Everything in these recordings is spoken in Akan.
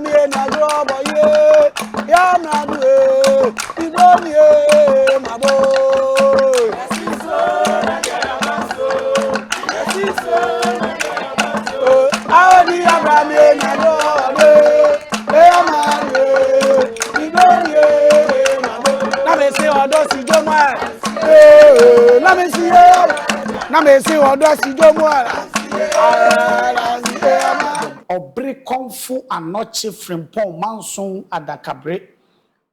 mi na do boye ya na do ibo mi mabo asiso na ya maso asiso na ya maso awadi abra mi na do ya ma ibo mi mabo na me se odo si jomo na me se odo si jomo obre konfu anoche frimpon manson adakabre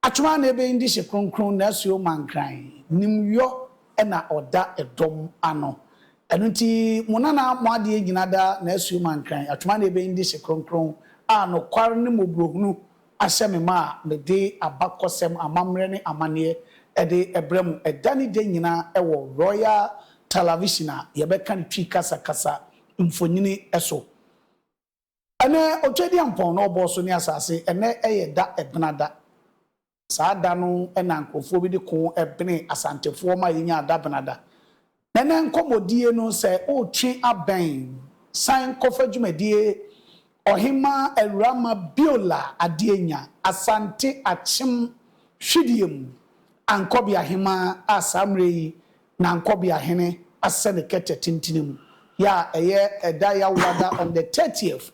atuma na ebe ndi hye kronkron na asuo mankran nimyo na oda edom ano enunti monana moade nyina da na asuo mankran atuma na ebe ndi hye kronkron a no kwar ne mobrohunu ahyeme ma me de abakosem amamre ne amane ede ebrem edani de nyina ewo Royal Television a yebeka ne twi kasa kasa mfonyini eso ene otwedi ampon no oboso ni asase ene eye da ebenada saa da no ena nkofo bi de ko ebene asantefo ma yinya da benada nene nkomodie no se otwe aben san kofa dwumadie ohima awurama biola adienya asante achim hwidiem ankobia hima asamre na ankobia hene asene kete tintinim ya eye eda ya wada on the 30th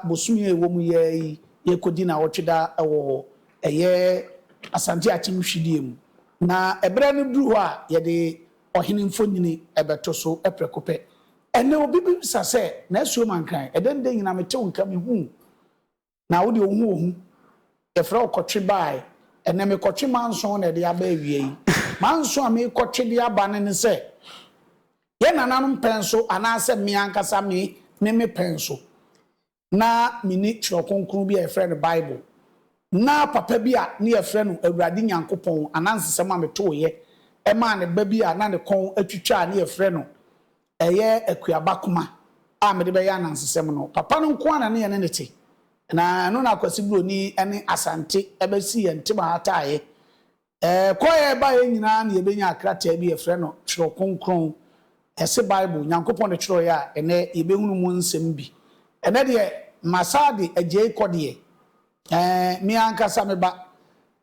bosumi ewo mu ye kodi na wotweda ewo eye asante achim hwidiem na ebre no duru ho a ye de ohene mfonyini ebeto so eprekope ene obi bi sase na asuo mankran eden de nyina mete wonka me hu na wo de ohu ye fra okotwe bai ene me kotwe manso na de aba awie yi manso a me kotwe de aba ne se ye nananum penso anase me ankasa me penso na mini chrokonkron bi e friend Bible na papa bi a ne ye friend awurade nyankopon anansesem a meto ye e ma ne ba bi a na ne kon atwitwa ne ye friend eye akuabakoma a me de be ya anansesem no papa no nko ana ne ye ne te na no na kwasi broni ene asante ebesi ye ntima hataye koye ba ye nyina na ye benya akrata bi ye friend chrokonkron ese Bible nyankopon de chiro ya ene ye behunu mu nsem bi ene de masade agye kodie mi ankasa me ba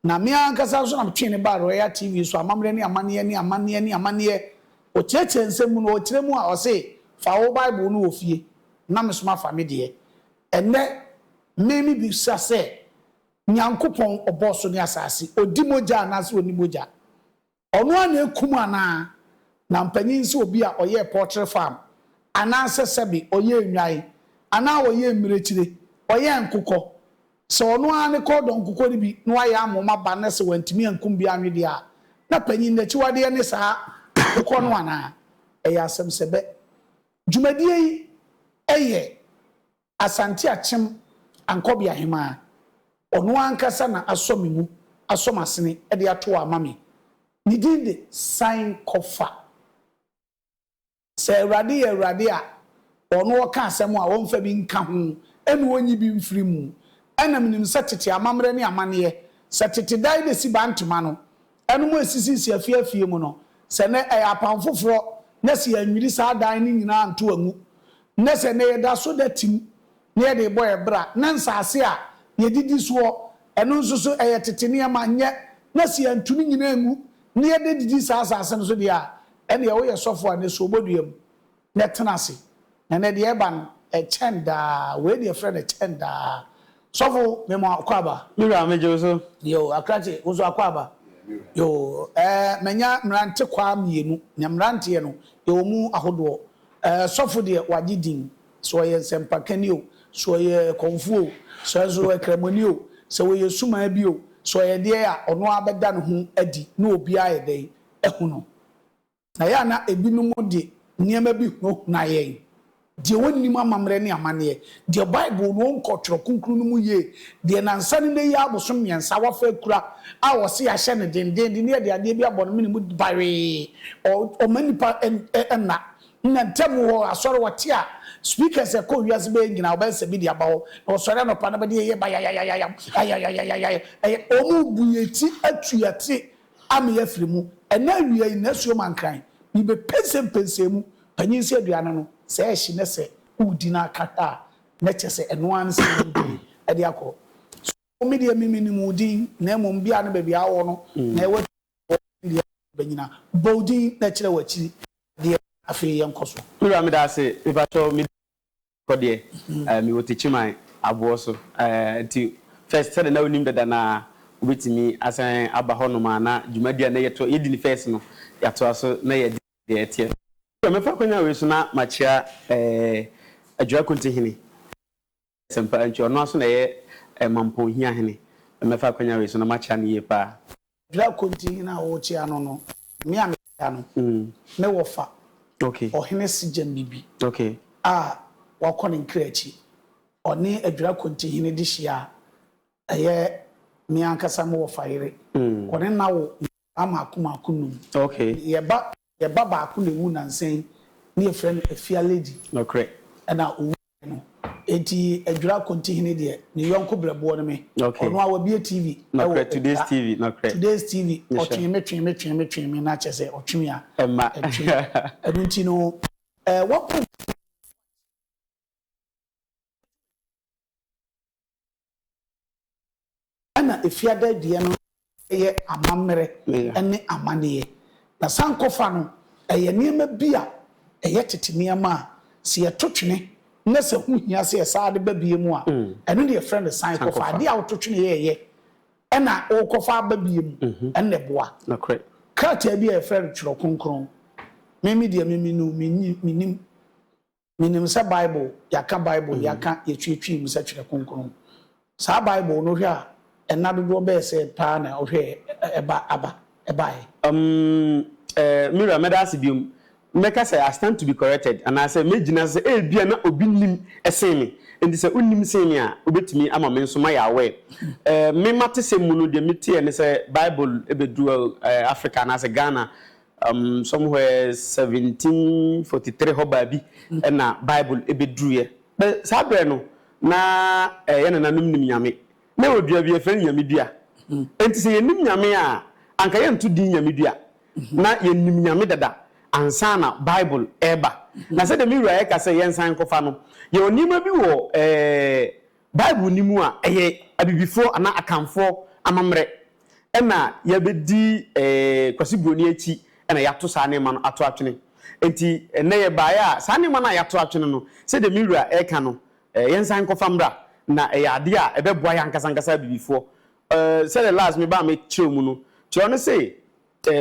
na mi ankasa so na mtwe ne ba Royal TV so amamre ne amane o cheche nsem no o kire mu a o se fa wo Bible no ofie na me soma fa me de ene memi bi sase nyankopon oboso ne asase odimoja na se onimoja ono ana ekum ana na mpanyin se obi a oye poultry farm ana sesebi oye nwai ana oye mmirekire oye nkukọ se ono ana ko don nkukọ ni bi no aye amoma ba na se wantimi ankum bi anwede a na panyin na chiwade ne saa nkukọ no ana eye asem sebe dwumadie yi eye asante achim ankobia hema ono ankasa na asomimu asomasene e de ato amame ni dinde sign kofa se awurade a ono ka asem a wonfa bi nka ho enu onyi bi mfiri mu enam nim setete amamre ne amane setete dai de si bantuma no enu mo esisi afie mu no se ne apamfoforo na se anwiri sa dan ni nyina anto angu na se ne yeda so datim ne de boy bra na nsase a yedidi so enu nsusu tetene ma nye na se antumi nyina angu ne yede didi sa asase no so dia ene ye wo ye sofo ne so boduam na tenase na ne de eba no chenda we de friend chenda sofo me mo akwaba mira meje so yo akrate uzo akwaba yo menya mrante kwa mienu nya mrante ye no yo mu ahodo sofo de wagidin so ye sempakani o so ye konfu o so ye kremoni o so ye suma bi o so ye de a ono abeda no ho adi na obi aye den ehu no na ya na ebinum de niema bi ho na ye de wonni mamamre ne amane de Bible no nkotro kunkunu no mu ye de nansa ne ye abosom yensa wafa kura a wo se ya hye ne denden ne de ade bi abon me ne mu bare o manipa enna ntem ho asore wote a speakers e ko wiase be ngina oba se bi de abawo o sore no pa na be de ye ba ya o mu buyeti atuate ame ya firimu ena wiye na suo mankran bi be pensem panyin se aduane no se ehye ne se udi na kata na chese eno an se ade akọ so media minimum din na mom bia na baabi awo no na ewa dia banyina bodin na kire wachi de afi yenkoso mira me da se e ba to me kodie mi wotichiman abo so ti first said na onim dada na obetimi asan aba hono ma na dwumadia na yeto yedi ni first no yato aso na yedi de etie me fa kwanya we so na machia adwa kontihini sempa ncho no aso na ye mampo hia hene me fa kwanya we so na machia ne ye pa adwa kontihini na wo chi ano no me am ano me wo fa okay ohene sijem bibi okay wakọ ne nkrachi oni adwa kontihini di hia eye me ankasa mo fire kone na wo ama akuma akunum okay ye ba ba akuna wu nansen ne ye friend afia lady no correct na owu no enti adwura kontihini de ne yonko brebo no me ono awa bi TV no correct today's TV no correct today's TV otweme na chese otweme a emma edunti no what na efiada die no eye amamere ene amane na sankofa no eye niema bia eye tete niema se ye totwene na se hu hia se saade babie mu a eno de friend sankofa ade a totwene ye ena o kofa babie mu enne boa na correct kata bia friend tworo konkron memi de minim sa bible yaka bible yaka yetwetwe mu sa tworo konkron sa bible no hwe a enado do be say pa na ohwe eba mira medasi bium meka say I stand to be corrected and I say mejina say e bia na obi nim esen me ndi say unnim sen me a obetimi ama me nso ma ya we me mate se mu no de metie ne say bible ebedu Africa na say Ghana somewhere 1743 hoba bi na bible ebedu ye sa bre no na ye na nanum nim nyame na odua bi efre nyamedua enti se yenim nyame a anka ye nto din nyamedua na yenim nyame dada ansa na bible eba na se de mi wura ye ka se yensan kofa no ye onima bi wo bible nimu a eye abibifo ana akamfo amamre na ye bedi kwasi broni achi na yato sa ne ma no ato atwene enti na ye ba ya sa ne ma na yato atwene no se de mi wura e ka no yensan kofa mra na ade a ebeboa ya nkasa bibifo say the last me ba me chemu no ti ono say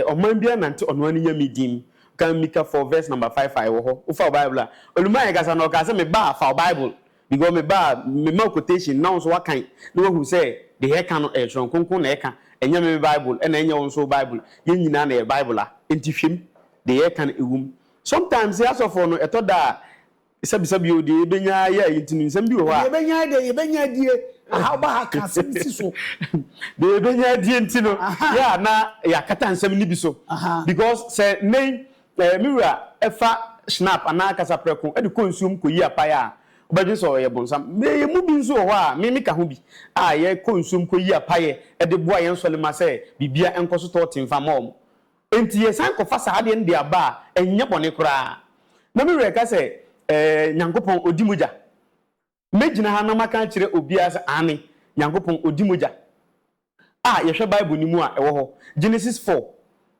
oman bia nante ono ani nya medim kan Mika 4 verse number 55 wo ho ufa bible a oluma ya kasa no ka say me ba fa bible because me ba me ma quotation now so wakan no who say the he kan no tron konkon na e kan enya me bible e na enya won so bible ye nyina na e bible a enti hwem the he kan ewum sometimes ya so for no etoda isabisabi odi ebenya ya yintinu nsem bi wo ha ebenya die aha ba ha ka sisi so de ebenya die ntino ya na ya kata nsem ni bi so because say name mirror efa snap ana kasa preko e de consume ko yi apaya obaje so ye bonsam me mu bi nso ho a me ka ho bi ye consume ko yi apaya e de boa ye nsole ma say bibia enkoso to timfa mom enti ye san ko fa sa ade ndi aba enye bone kura na mirror ka say nyankopon odimuja mejina ha na maka kire obia se ane nyankopon odimuja yehwe bible ni mu a ewo ho Genesis 4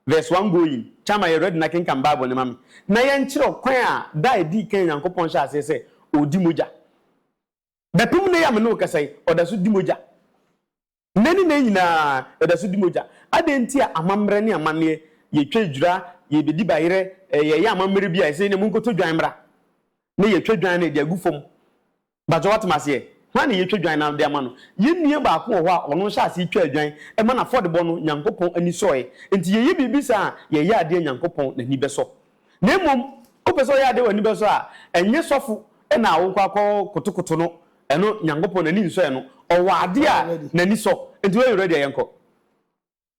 verse 1 going chama ye read na kenkan bible ni mami na ye nkire kwan a dai di kan nyankopon sha se odimuja bepum ne ya me no kasai odaso dimuja nani na nyina odaso dimuja adenti a amamre ne amane ye twedwura ye bedi bayire ye ya amamre bia se ne munkoto dwanmra ne ye twedwan na de agufom bajo watmase hwan ye twedwan na de amano ye nue ba ko ho a ono sha ase twedwan e ma na fodebo no nyankopon ani soe enti ye bibisa ye ya ade nyankopon na ni beso na emom opeso ya ade wani beso a enye sofu e na awokwa kotokoto no eno nyankopon na ni nso e no owa ade a na ni so enti we ready yenko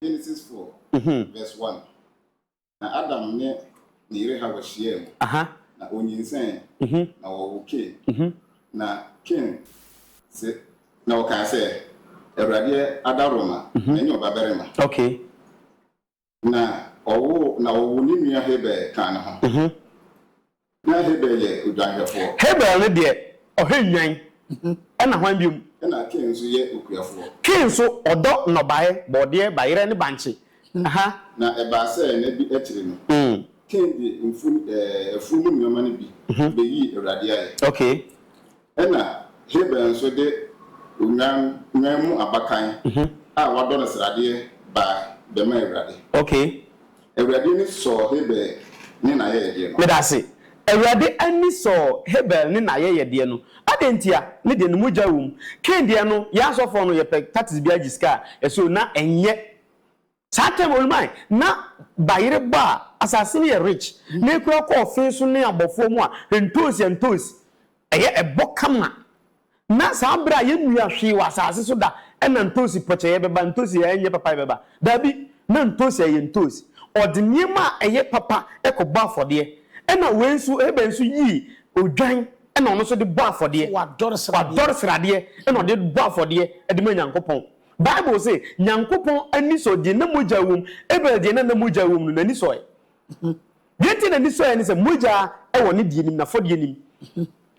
Genesis 4 verse 1 na Adam ne ire ha wahie na onyinsen na woke na ken se na woka se Erade adaroma enyo baberema okay na owo ni nua Hebe kan ho na Hebe ye odwanhefo Hebe ne de ohwenwan na hwan biom na Cain so ye okuafo. Cain so odo nobae bode bayire ne banche. Aha. Na eba se na bi akire no. Cain di efumu nyoma ne bi be yi Awurade aye. Okay. Na Hebel so de unyan mu abakan a wado no srade ba be ma Awurade. Okay. Awurade ni so Hebel ni na ye de no. Me da se. Awurade ani so Hebel ni na ye de no. Adentia ne de no muja wum. Cain de no ya so for no ye pe tatis bia giska so na enye. Satem olmai na bayire ba asase ne rich. Na ekura ko ofin so ne abofo mu a entosi. Eye ebo kama. Na sabra ye nua hwe wa asase so da na ntosi poche ye beba ntosi ye enye papa ye beba. Dabi na ntosi ye ntosi. Odniema eye papa ekoba afode. Na wensu ebensu yi odwan na ono so de bo afode. Wa dor srade na ode bo afode e de ma Nyankopon. Bible say Nyankopon ani so de na moja wum ebe de na moja wum no nani so e. Yeti na ni so e ni se moja e wo ne die nim na fode nim.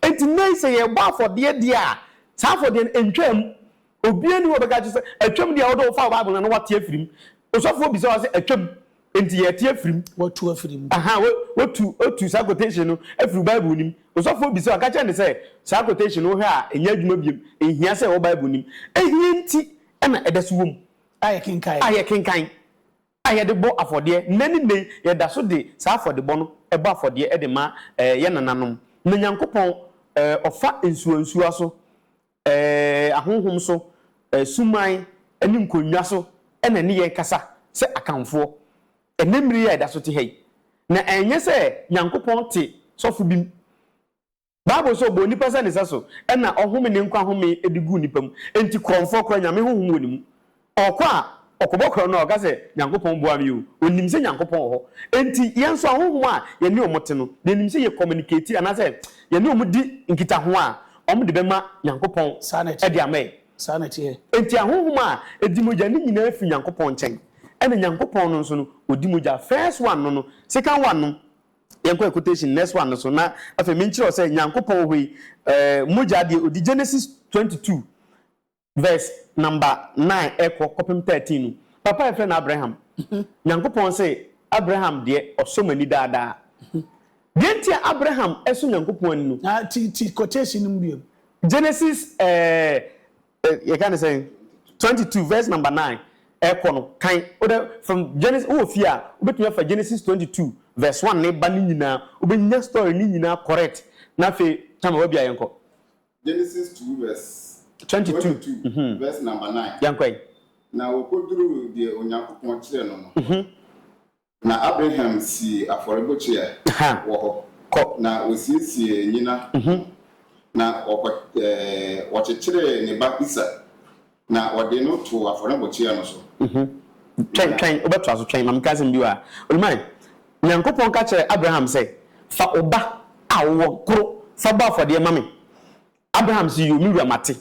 Enti nei se ye bo afode de a sa afode entwam obi ani wo bega ju se atwam de a wo do fa Bible na wate afirim. Osofo bi se wa se atwam enti ye te afirim watu afirim. Aha otu sa quotation no afiru Bible nim. Osofo bi se aka che ne se sa quotation no hwe a enya adwuma biem ehia se wo Bible nim. Ehia enti na edaso wom aye kenkan aye de bo afode nani nei ye da so de sa afode bo no e bo afode e de ma ye nananom na Nyankopon ofa ensuansu aso ahonhom so suman ani nkonwa so na ne ye kasa se akamfo enemri ya da so te hei na enye se Nyankopon te sofo bim Bible so bo nipa se ne saso na ohome ne nkwa home edigu nipa mu enti kromfo kra nyame honhom woni mu okwa okobokro no oga se Nyankopon bo am you onim se Nyankopon ho enti yenso ahonhom a ye ne omote no de nim se ye communicate ana se ye ne omudi nkita ho a omde be ma Nyankopon e de amai sanete enti ahonhom a edi moja ni nyina afi Nyankopon nchen ene Nyankopon no so no odi moja first one no second one no yenko quotation next one so na afa menchire o say Nyankopon hoi moja de odi Genesis 22 verse number 9 kopem 13 papa e friend Abraham Nyankopon say Abraham de osomani dada Gentia Abraham eso Nyankopon ni no na ti quotation mbiem Genesis you can say 22 verse number 9 no kan from Genesis ofia obetumi fa Genesis 22 verse 1 ne ba ni nyina obenya story ni nyina correct na fe tama wa bia yenko Genesis 2 verse 22 verse number 9 yankwai na okoduru de Onyankopon kire no na Abraham si aforebochi a wo ho na osiesie nyina na okokire ne ba Isa na ode no to aforebochi no so twen obeto aso twen mam kaze mbiwa olumai Nyankopon ka kire Abraham say fa oba awo kro fa ba fode mame Abraham si yo miwura mate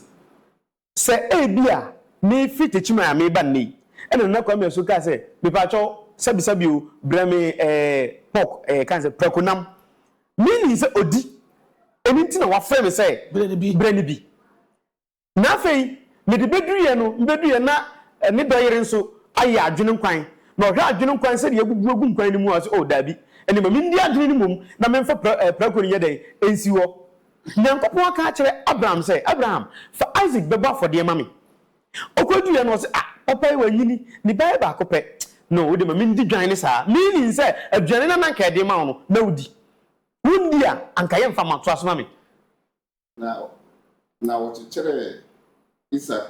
se ebia me fit echima ya me ba nei ena na kwa me so ka say me pa cho sabi o brame pork kan say prekonam meaning say odi eni nti na wa frame me say brane bi na fei me de bedruye no bedruye na ne doyere nso aya adwene nkwan na ohwa adwene nkwan say de agugu nkwan ni mu as o dabi eni ma me ndi adwene ni mum na me mfa prekoni ye den ensi wo Nyankopon aka kire Abraham say Abraham fa Isaac beba for de mame okodu ye no say papa wa nyini ni ba ba akopɛ no wo de ma ndi dwan ne saa meaning say adwane na nanka de ma no na wudi wundi a anka ye mfa mato aso mame na wo kire Isa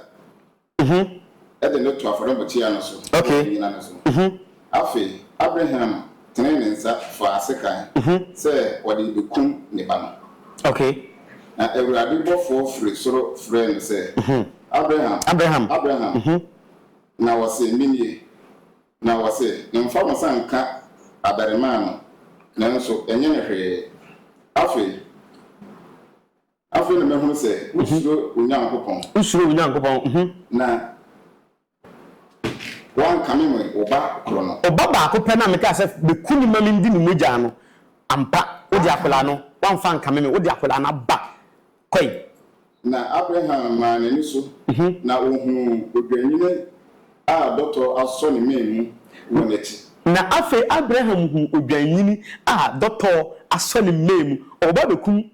ede no to aforebochi ano so nyina no so afi Abraham tene ne nsa fa asekan say wodi bekum ne ba no okay na Awurade bofo free soro friend say Abraham na wase minie na wase nemfa masanka abarema no na nso enye ne hwe afi na mehunu say usuro Onyankopon na wan kameme oba kro no oba ba akopɛ na meka say be kuni mame ndi ni moja no ampa odi akola no wan fan kameme odi akola na ba koi na Abraham ma n'ani so na ohu odwanyine a doctor aso ne menu wɔ n'akyi na afe Abraham hu odwanyini a doctor aso ne menu oba bekum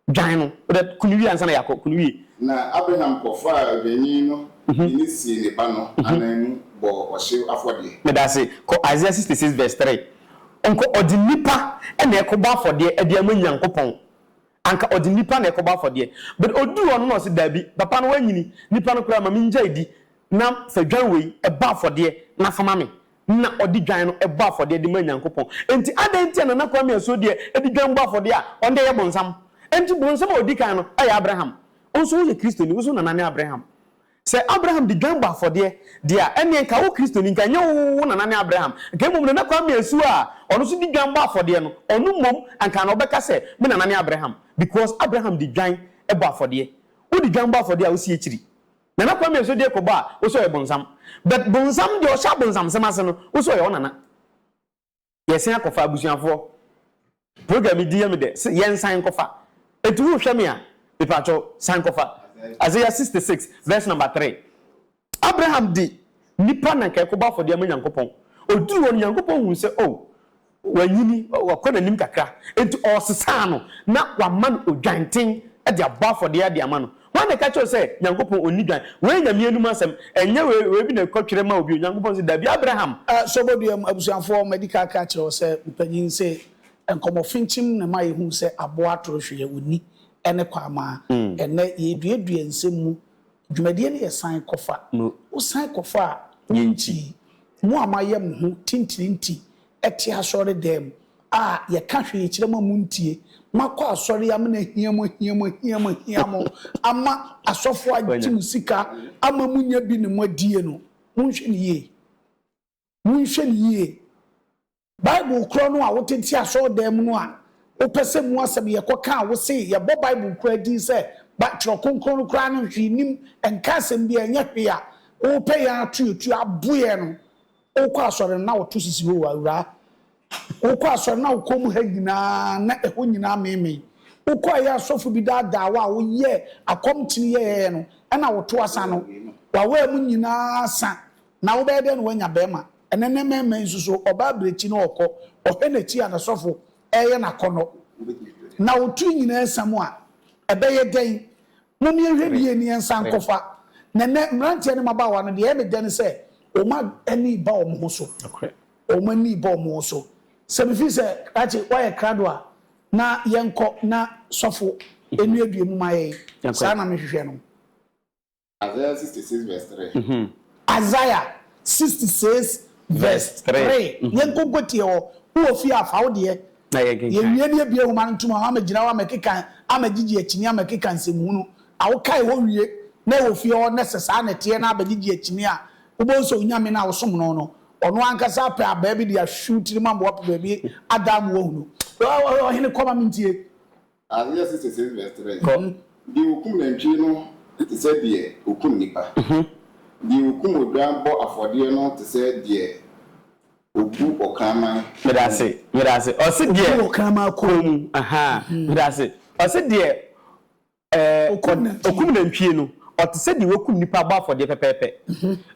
dwan no de kunwi ansa na yakɔ kunwi na Abraham kɔfa odwanyini no ni si ne ba no ananu bɔ ɔhye afɔde me da se ko Isaiah 66 verse 3 onko odi nipa na ekoba afɔde ade ama Nyankopɔn anka odi nipa na ekoba afɔde but odu ono no se dabi papa no wanyini nipa no kura ma minja idi na fa dwan wei eba afɔde na fama me na odi dwan no eba afɔde de ma Nyankopɔn enti adanti na nakwa me aso de edi dwan ba afɔde a onde ye bonsam enti bonsam odi kan no ayi Abraham onso wo ye Kristo ni wo so na nane Abraham se Abraham di dwan ba afɔde dia ene nka wo Kristo ni nka nye wo na nane Abraham nka mom na nakwa me aso a ono so di dwan ba afɔde no ono mom anka na obeka se me na nane Abraham because Abraham di dwan eba afɔde wo di dwan ba afɔde a wo si ekiri na nakwa me aso de ko ba wo so ye bonsam but bonsam de o sha bonsam semase no wo so ye onana yesen akofa abusuafo program di yam de yensan kofa etu wo hwɛ me a pepacho san kofa Isaiah 66 verse number 3 Abraham di nipa na kai ko ba fo de ma Nyankopɔn odu won Nyankopɔn hu se oh wanyini wakɔ nanim kakra etu ɔsesa no na waman odwanten de aba fo de ade ama no wan na ka cho se Nyankopɔn oni dwan we nyame anum asɛm enye we bi na kɔtwere ma obi Nyankopɔn se dabi Abraham so bodu abusuanfo medical ka kyerɛ se mpanyin se enkomɔfinchim na mai hu se aboa toro hwe oni ene kwama ene yeduedue nsemu dwumadie ne yesan kofa wo san kofa nti mu amaye mu hu tintirinti eti asore dem a ye ka hwe kyerɛ ma mu ntie makɔ asore ya me na hiamo ama asofo agim sika ama munya bi ne modie no munhwe ne ye Bible kro no a wotenti asore dem no a opese mu asem ye koka wo se ye bo Bible kura di se ba tro konkron kura no hwinim enka asem bi enye hwe a wo pe ya atutu aboye no wo kwa asore na wo to sisi wo awura wo kwa asore na wo komu ha nyina na eho nyina meme wo kwa ya asofo bi da wa wo ye akomtini ye no na wo to asa no wa wa mu nyina sa na wo be de no wanya bema enene meme nsuso oba brechi no okọ ohwe na chi ana sofo eye na kono na otu nyina nsam a ebeye den no me hwedie ni ensan kofa na ne mrantie ne mabawa no de e me den se o ma ani ba o mo so o ma ni ba o mo so se me fi se achi why krado a na yenko na sofo enu adue mu maye sa na me hwehwe no Isaiah 66 verse 3 Isaiah 66 verse 3 yenko gotie o wo fi afa wo de na ye wie bia wo man ntuma ama gina wa mekeka ama gigi akini ama keka nsemu awo kai wo wie na wo fi o necessary na tie na abagigi akini a wo bo so nyame na wo som no no ono ankasa pa aba bi dia shoot ni mambo wa pa bi adam wo hunu o hene koma mintie Isaiah 66 verse 3 di hukum na ntwi no te se die hukum nipa di hukum odwan bo afode no te se die obu okama medase o se die okama kom medase o se die okum na ntwie no o te se die wokum nipa ba afode pepepe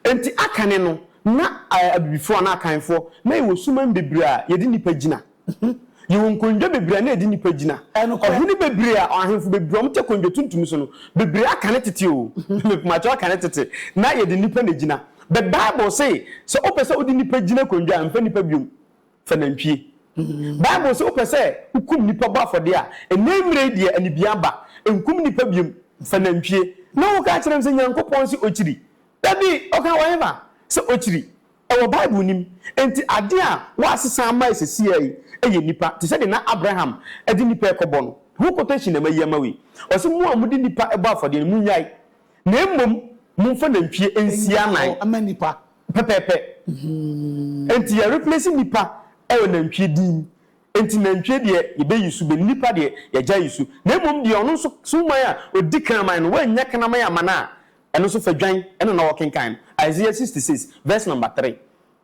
enti akane no na abibifo na akanfo na ye wosuman bebre a ye di nipa gina ye wonkonjo bebre na ye di nipa gina ohuni bebre a ahenfo bebre omte konjo tuntum so no bebre akane tete o macho akane tete na ye di nipa na gina. The Bible say so opese odi nipa gina konjo amfa nipa biom fa nantwie Bible say opese hukum nipa ba fode a enemre die anibia ba enkum nipa biom fa nantwie na wo ka kire mse Nyankopɔn si okiri dabi o ka wanyeba se okiri ewo Bible nim enti ade a wa asesa mai sesi ai eye nipa te se de na Abraham edi nipa ekobo no hu quotation na mayema we o se mu amudi nipa eba fode mu nyai na emom mumfa nantwie ensia nan amanipa pepepe enti ya replace nipa ewo nantwie din enti nantwie de ye be yisu be nipa de ye ja yisu na emom de ono so suman a odi kan man no wanya kan man amana eno so fadwan eno na working kan Isaiah 66 verse number 3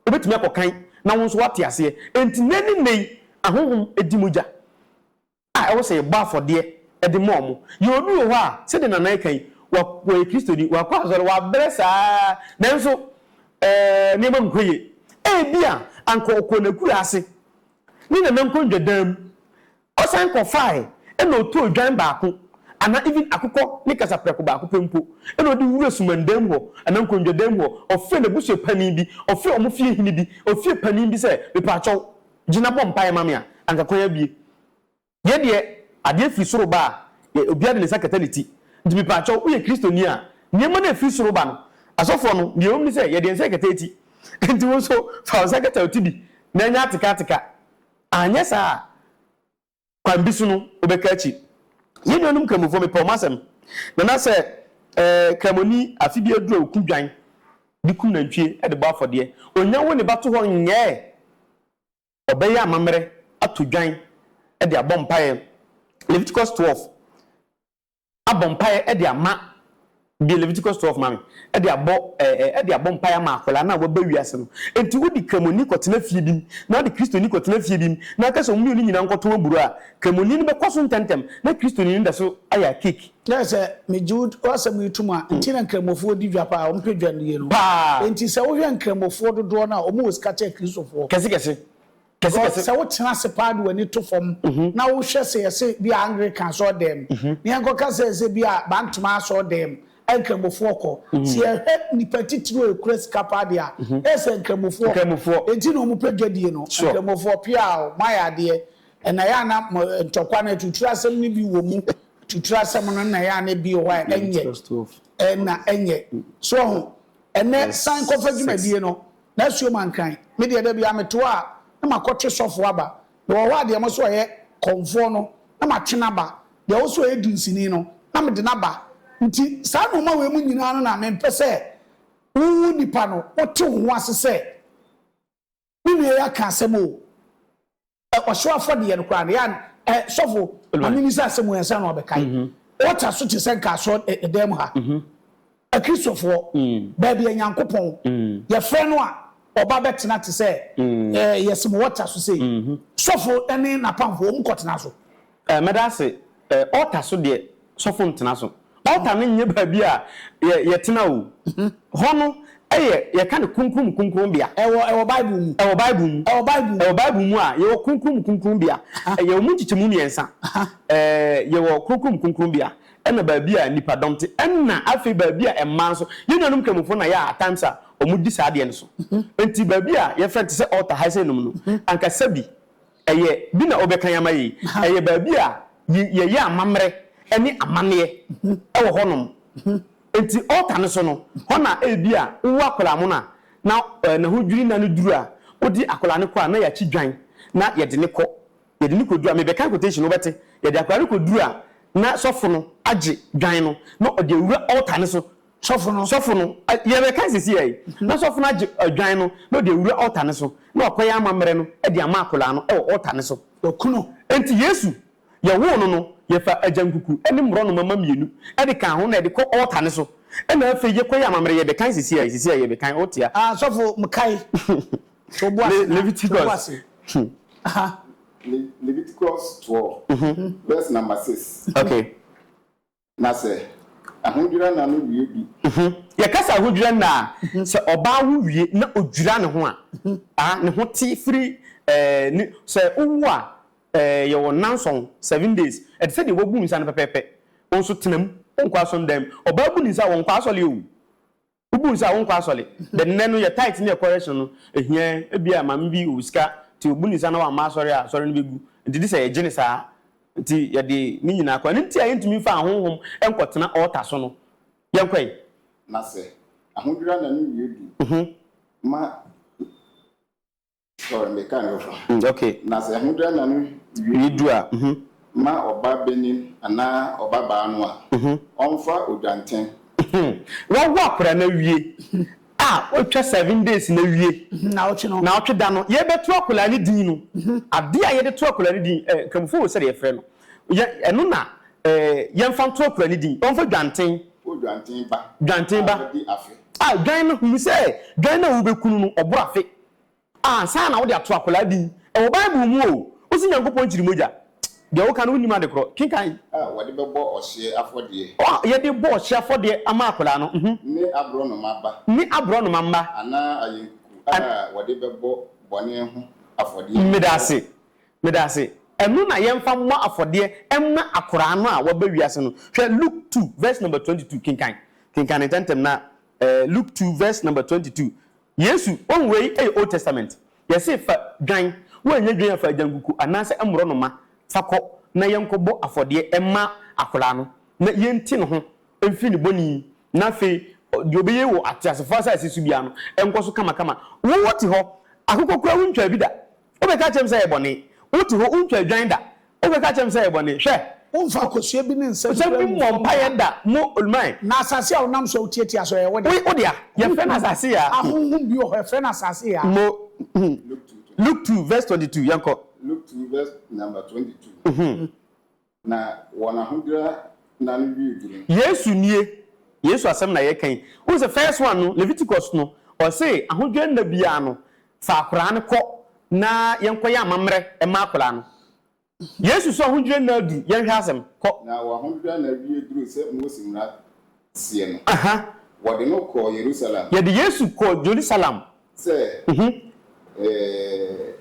obetumi akokan na won so wate ase enti nani nei ahohom edimuja a ewo se ba fode de mom you obi ho a se de nanan kan wa Kristo di wa kwa so wa bresa nanso ne ma nkoye bia anko okonaku ase ni na nkondwadam osan ko fai e no to dwan baako ana even akukọ ni kasa preko baako pempo e no di wura sumandam ho ana nkondwadam ho ofe na buso panin bi ofe omofie hini bi ofe panin bi se bepacho gina bompa ma me a anka koya bi ye de ade fi soro ba obi ade ne sakatality ndi bepacho uye Kristo ni a niema na fi soro ba no asofo no ne omni se ye de sakatality ndi wo so fa sakatality bi na nya atika anya sa kwambisu no obeka achi yenu num kramofo me pomasem na se kramoni afibia duro okudwan dikum nantwie e de ba afode onya wo ne bato ho nye obeya amamre atodwan e de abompae Leviticus 12 abompae e de ama bi Leviticus 12 mami e de abompae ama akola na wo ba wiase no enti wo di kramoni kotena fie bim na de Kristo ni kotena fie bim na ka so mu ni nyina nkoto buru a kramoni ni be kwaso ntentem na Kristo ni nda so aya cake na se me Jude wasam yituma enti na kramofo di dwa pa o mpedwa ne no enti se wo hwe kramofo dodo na o mu skache Kristofo kese se wo tena se pa do ani to fom na wo hwe se yese bi Anglican so dem ni anko ka se bi a bantuma so dem enkramofo ko si ni petitiro ekures kapadia ese enkramofo enti no mu pedwadie no enkramofo pia maya de na ya na ntokwa na tutura asem ni bi wo mu tutura asem no na ya na bi wo enye so ene san kofadwumadie no na suo mankan me de da bia meto a na makotwe sofo aba na wo wa de mo so ye konfo no na matwena ba de wo so edunsini no na me de na ba nti sa no ma we mu nyina no na me mpese wu nipa no ote ho asese ni ya ka asemo osho afode ye no kwa ya sofo amini sa asemo ya sa no obekai ota so te sen ka so edem ha a Kristofo ba bia Nyankopon ye frɛ no a oba betena te se yesimo wota so sei sofo ene na pamfo mu kotena so medase ota so de sofo ntena so ota ne nye ba bia ye tena o hono ye ka ne kunkum bia ewo bible mu a ye kunkum bia ye mu chichemu miensa ye wo kunkum bia ena ba bia nipa domte ena afi ba bia emma so ye nunum kramofo na ya times a omudi saade ne so enti ba bia ye front se altar ha se num no anka sabi eye bi na obekan yama yi eye ba bia ye ya amamre eni amane ewo honom enti altar ne so no hona bia wo akola mo na hodwiri na no duru a odi akola ne kwa na ya chi dwan na ye de ne ko duru a me be kan quotation obete ye de akola ne ko duru a na sofo no age dwan no na ode wura altar ne so sofo no ye be kan sisi yi na sofo no age dwan no na ode wura altar ne so na okoya amamre no e de ama akola no e altar ne so okuno enti Yesu ye wo no ye fa ajankuku eni mro no mama mienu e de kan ho na e de ko altar ne so e na afa ye koya amamre ye be kan sisi yi ye be kan otia sofo mkai so bo Leviticus Leviticus 12 verse number 6 okay na say ahodwira na no wie bi ye kasa ahodwira na se oba wo wie na odwira ne ho a ne ho ti free se uwu a ye wo nanson 7 days e se de wo bu nsa ne pepepe onso tenam onkwa so ndem oba bu nsa wo nkwa asole o bu nsa wo nkwa asole de nenu ye tight ne correction no ehia ebia mam bi oska ti obu nsa na wa ma asore a asore no begu nti se ye gene saa nti ye de ni nyina kwa nti aye ntumi fa ahonhom enkotena altar so no ye kwai na se ahodwira na no wie bi ma sorry me kan go okay na se ahodwira na no wie du a ma oba benin ana oba ba anu a onfa odwanten wo akora na wie otwa 7 days na wie na ochi no na otwe da no ye betu akola ni din no ade a ye de to akola ni din kramfo wo se de ye frɛ no ye eno na ye mfa to akola ni din onfa dwanten ba di afi dwan no hu se dwan na wo bekunu no obro afi sa na wo de ato akola din e wo bible mu o si Nyankopɔn chiri moja de o kan unima de kro kinkan wode bebo ohye afodie ye de bo ohye afodie ama akola no ni abro no maba ana ayenku wode bebo bone ho afodie medase enu na yemfa mo afodie emma akora no a woba wiase no hwe Luke 2 verse number 22 kinkan tentem na Luke 2 verse number 22 Yesu on way Old Testament yesi fa dwan wo anya dwan fa janguku anase emro no ma fako na yenkobo afodie emma akora no na yenti no ho emfi ni boni na fe de obeye wo atiasefo sa asisu bia no enkoso kama wo woti ho akokokura wuntwa bi da obeka chem say ebone woti ho wuntwa dwan da obeka chem say ebone hwe wonfa kosua bi ne nsa so bi mo mpaye da mo olman na asase a wonam so tietia so ye wo de wo dia ye fe na asase ya ahunhun bi o he fe na asase ya mo Luke 2 verse 22 yanko Luke 2 verse number 22 na wana hundra na ni bi Yesu asem na ye kan who the first one no Leviticus no or say ahodwa na bia no fa akora ne ko na yenkoya amamre e ma akora no Yesu so ahodwa na du yen hwa asem ko na wa hundra na bi duru se Moses na sie no wode no ko Jerusalem ye de Yesu ko Jerusalem se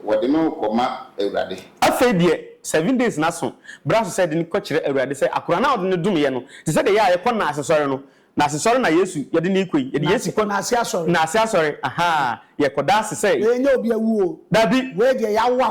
wode no ko ma Ewurade afei de 7 days na so braso said ni ko kire Ewurade se akora na ode ne dum ye no te se de ya ye ko na asesore no na asesore na Yesu ye de ne ikoi ye de Yesu ko na asesore ye koda se say ye nya obi awu dabi we de yawo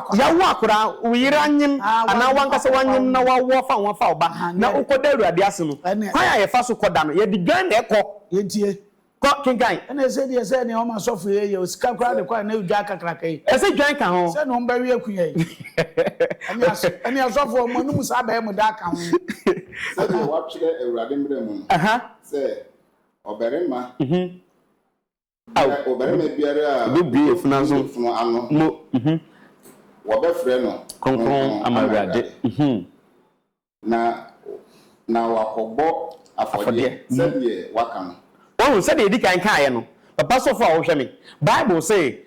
akora uyira anyim ana wanka se wanyim na wawo fa won fa oba na ukoda Ewurade ase no kwan ya ye fa so koda no ye di gan na ekọ ye tie ko kinkan ene se de se ne o ma sofo ye o sika kra de kwa na udwa kakraka yi ese dwan kan ho se no mba wi akunya yi ani asofo mo nu musa ba mu da kan ho se de wa kire Ewurade mbre mu se oberema oberema biara bi funanso funu ano mo wo be frɛ no konkon Ewurade na wakɔbɔ afɔdeɛ se de waka no oh said edi kan kan ye no papa sofo a wo hwe me Bible say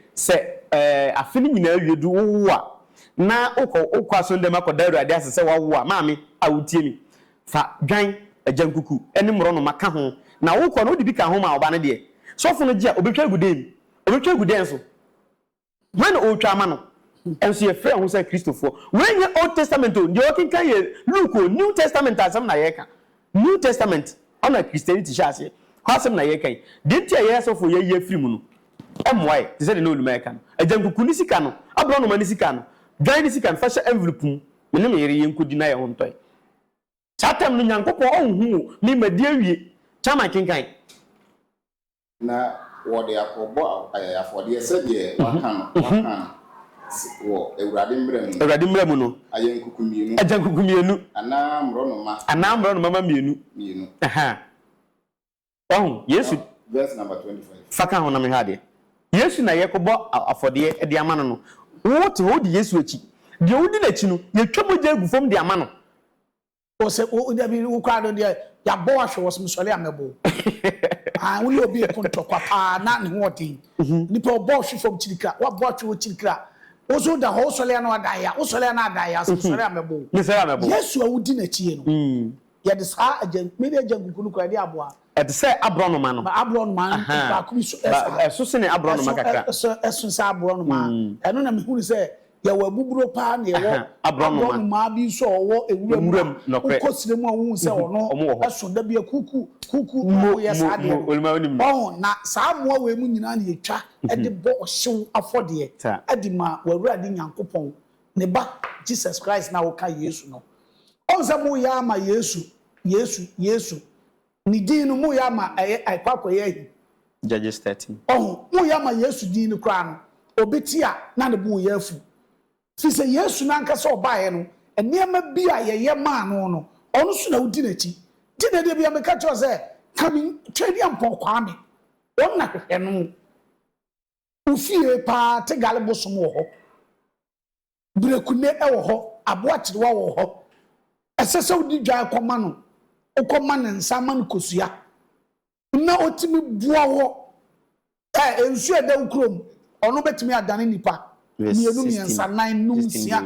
afini nyina wiedu wo a na ukwa so ndem akoda Ewurade ase se wo a maami a wutie mi fa dwan ajankuku eni mro no maka ho na wo kɔ no di bi ka ho ma oba ne de sofo no gye obetwa gudem so man o twa ma no enso ye frɛ ho se Christopher when ye Old Testament o de o kan ye Luke o New Testament asem na ye ka New Testament on Christianity shase kwasem na ye kan de ntia ye sofo ye free mu no emwai te se de no luma kan ajankuku ni sika no abro no ma ni sika no dwan ni sika no fa hye envelope mu me me yere ye nkodi na ye ho ntoi chatam no nyankopɔ onhu mi madi awie chama kinkan na wode akɔbɔ afɔdeɛ se de waka wo Ewurade mbrɛ mu no ajankuku mienu ana mro no ma mienu Yesu verse number 25 faka ho na me hade Yesu na ye kɔbɔ afɔdeɛ de ama no wo te ho de Yesu achi de wo di na chi no ye twamo gya gu fam de ama no o se o da bi wo kwa do de ya bo ahwe wo some sole amebo wo le obi e kontokwa pa na ne ho odin nipa o bo ahwe fam chirika wa bo ahwe wo chirika wo so da ho sole na da ya wo sole na da ya some sole amebo Yesu a wo di na chi no ye de sa ajan me de ajan gukunu kwa de aboa et se abronoma no abronoma ba ku so eso se ne abronoma kakra eso se abronoma eno na me hu se ya wabuburo pa na ye wo abronoma bi so owo ewuram ko siremu awu se ono eso da bia kuku wo ye sa de na sa moa we mu nyina na yetwa e de bo ohyew afode e de ma wawurade nyankopon ne ba Jesus Christ na wo ka Yesu no onza mu ya ma Yesu ni din no mu ya ma akwakwa ye Judges 13 mu ya ma Yesu din no kra no obeti a na ne bu ye afu fi se Yesu na nka se obae no enema bi a ye ma no ono so na udi na chi di na de bia me ka cho se kami twedi ampon kwa me on na hwehwe no ufie pa te galebo som wo ho brekune e wo ho aboakire wo ho esese udi dwa akoma no ukoma ne nsa ma no kosua na otimi bua wo ensu eda ukrom ono betimi adane nipa mienu miensa nan num sia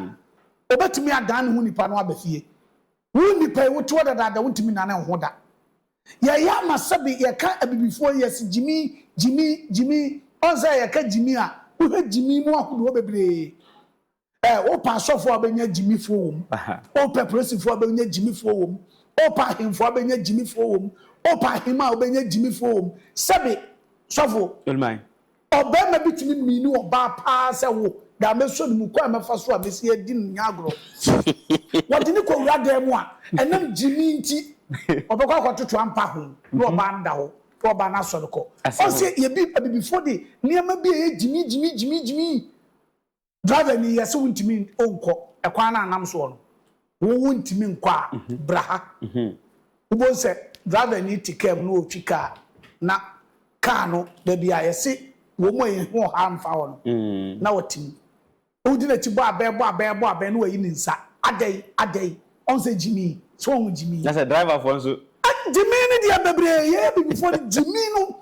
obetumi adan hu nipa no abafie wu nipa wo to dada wontumi na ho da ya masabi ya ka abibifo yes jimi onza ya ka jimi a wo jimi mu ahodo bebre o pa sofo abenya jimi fo wom o pa presifo abenya jimi fo wom o pa hemfo abenya jimi fo wom o pa hema abenya jimi fo wom sabi sofo olmai obema bitimi mini oba pa se wo da meso ni mu kwa mefa so a mesi edi nyagro wodi ni ko wura dem a enam jimi nti obekwa akototo ampa ho no oba nda ho oba na so ko o se ye bi before the niam bi e jimi driver ni yesi wuntimi onko ekwa na anam so no wo wuntimi nkwa braha ubo se driver ni tikem no otwika na car no da bia yesi wo mo ye ho ha mfa ho no na wotim udi na ti bo abe no yi ni nsa adai on se jimi so on jimi that's a driver for so jimi ni dia bebre ye bi before jimi no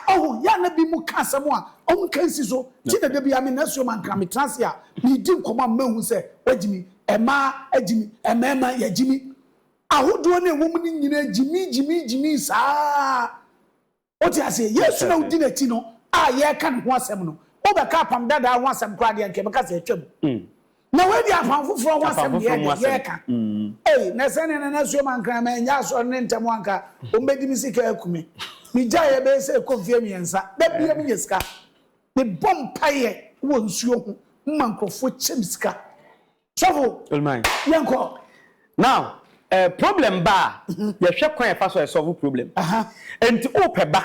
oh ya na bi mu kasam a on kansi so ti da bia me na so man kra me transia mi di nkoma mahu se wajimi ema ajimi emema ya jimi ahodo na ewom ni nyina jimi saa oti ase yesu na udi na ti no a ye kan ho asem no obeka pam dada ho asem kra de nke beka se atwam na we di afan foforo ho asem ye ka na sene na so man kra ma nya so ne ntem anka o medi mi sika akume mi jaye be se konfie mi ensa da bia mi yeska ni bom paye wo nsuo ho mankrofo chem sika sofo olmai yanko now problem ba ye hwe kwan e fa so e solve problem enti opeba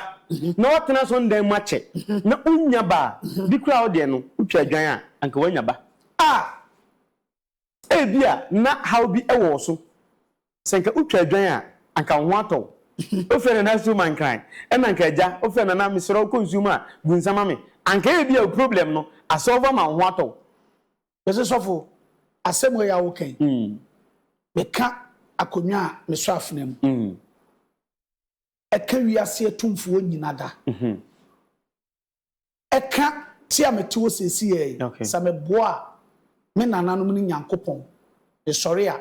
na watena so ndan mache na unya ba bi kura ode no utwa adwan a anka wanya ba bia na how bi ewo so senka utwa adwan a anka ho ato ofere na so man kan e na anka ja ofere na misro consumer gunsama me anka bia problem no asolve ma ho ato bese sofo asemo ya wokan beka akonwa me so afnam eka wiase atumfo nyina da eka tia meti wo sesi ye sameboa me nananom ni nyankopon e sori a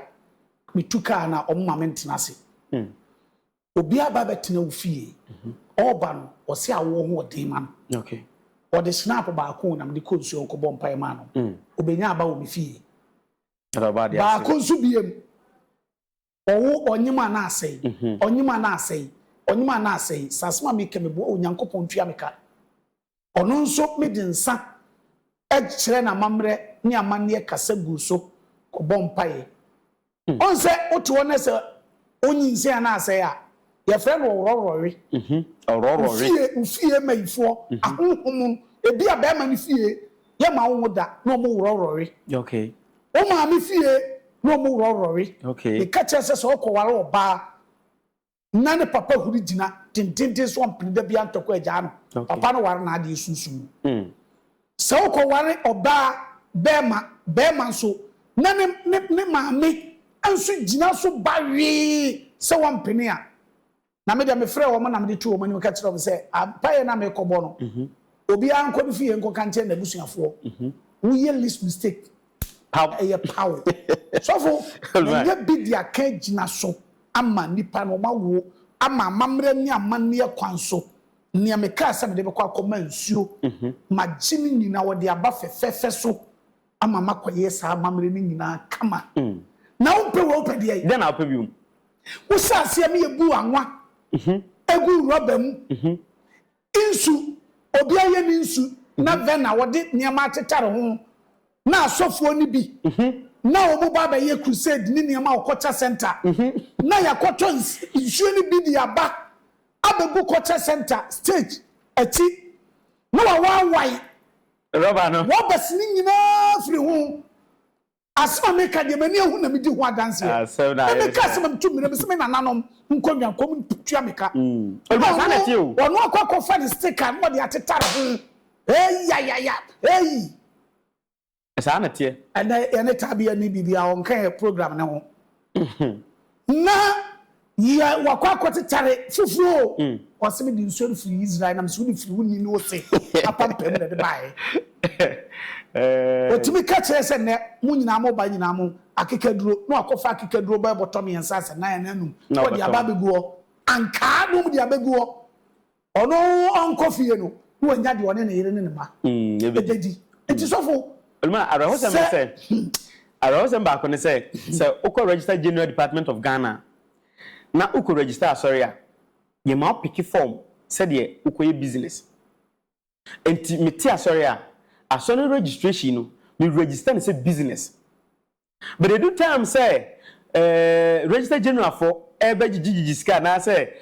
mituka na omma mentena se obi aba betena wo fie oba no o se awo ho odin ma no o de snap ba ko na me ko nsuo ko bom pai ma no obenya aba wo me fie ba ko nsu biem owo onyima na asai onyima na asai sasema me kemebo onyankopon tua me ka ono nso me dinsa e kire na mamre ni amane kasa gu so ko bompae on se oto ne se onyinse na asai a ye friend wo rorori ufie maifo ahunhum ebi aba ma ni fie ye ma wo da na mo rorori o ma mi fie no mo rorori e ka chese so ko ware oba na ne papa huri jina tintintin so ampida bia ntoko agya no papa no ware na ade sunsun so ko ware oba bema so na ne maame anso jina so bawe se wampene a na me de me frɛ wo ma na me de tu wo ma ni ka kyerɛ wo se apaye na me kɔbɔ no obi an kɔ bi fie nko kan kyɛ na busuafo wo ye least mistake power so for nye bidia ka gina so ama nipa no mawo ama mamre ni amane kwan so ne me ka se me de be kwa koma nsuo magini nyina wo de aba fefefe so ama makoye sa mamre ni nyina kama na wo pe de ai na wo pe bi wo sa se me yebu anwa egu roba mu insu obi aye ni insu na vena wo de niam atetare ho na asofo ni bi na omo baba ye crusade ni niam akocha center na yakoto nsuo ni bi di aba abebu kocha center stage ati na wawai roba no wobas ni nyina firi ho asema me ka de mani ehu na me di ho adanse e me ka asema mtu me se me nananom nkonwa kom tua me ka olba na ti o ono akwa fa the sticker no de atetare ho ya esa na tie ene tabia ni bibia on kan program na ho na ya wakwa tetare fufuro o se me di nsuo firi Israel na me so di firi woni no se apampem na de bae otimi ka kire se ne mu nyina mo ba nyina mo akekaduro no akofa akekaduro ba bottom yensa se na yananum ko dia ba beguo anka dum dia beguo ono onko fie no no anya de one na yire ne ma ebedi enti sofo ma araho se me say araho se ba ko ne say uko register General Department of Ghana na uko register sorry a ye ma pick form said ye uko ye business enti meti sorry a asone registration no me register say business but they do time say register general for gigi ska na say